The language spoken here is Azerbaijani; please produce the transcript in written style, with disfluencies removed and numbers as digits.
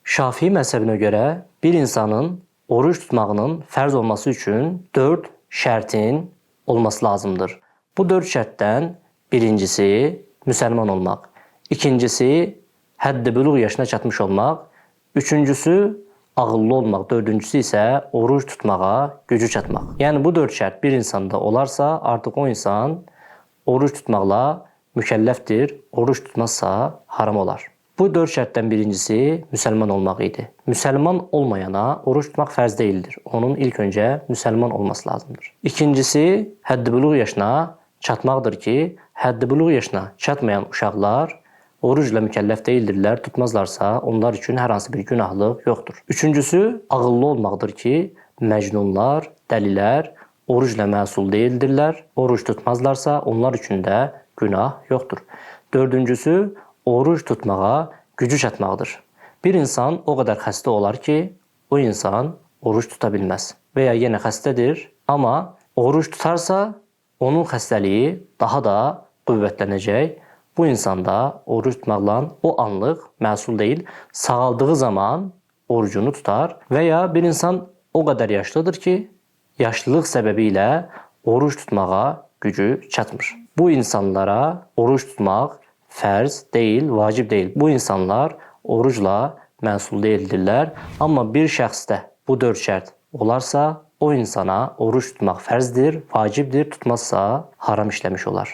Şafii məzhəbinə görə bir insanın oruç tutmağının fərz olması üçün 4 şərtin olması lazımdır. Bu 4 şərtdən birincisi müsəlman olmaq, ikincisi hədd-i buluğ yaşına çatmış olmaq, üçüncüsü ağıllı olmaq, dördüncüsü isə oruç tutmağa gücü çatmaq. Yəni bu 4 şərt bir insanda olarsa, artıq o insan oruç tutmaqla mükəlləfdir, oruç tutmazsa haram olar. Bu 4 şərtdən birincisi müsəlman olmaq idi. Müsəlman olmayana oruç tutmaq fərz deyildir. Onun ilk öncə müsəlman olması lazımdır. İkincisi hədd-i buluğ yaşına çatmaqdır ki, hədd-i buluğ yaşına çatmayan uşaqlar orucla mükəlləf deyildirlər, tutmazlarsa onlar üçün hər hansı bir günahlıq yoxdur. Üçüncüsü ağıllı olmaqdır ki, məcnunlar, dəlilər orucla məsul deyildirlər, oruc tutmazlarsa onlar üçün də günah yoxdur. Dördüncüsü oruc tutmağa gücü çatmaqdır. Bir insan o qədər xəstə olar ki, o insan oruc tuta bilməz və ya yenə xəstədir, amma oruc tutarsa onun xəstəliyi daha da qüvvətlənəcək. Bu insanda oruc tutmaqla o anlıq məsul deyil, sağaldığı zaman orucunu tutar və ya bir insan o qədər yaşlıdır ki, yaşlılıq səbəbi ilə oruc tutmağa gücü çatmır. Bu insanlara oruc tutmaq fərz deyil, vacib deyil. Bu insanlar orucla məsul deyildirlər. Amma bir şəxsdə bu 4 şərt olarsa, o insana oruc tutmaq fərzdir, vacibdir, tutmazsa haram işləmiş olar.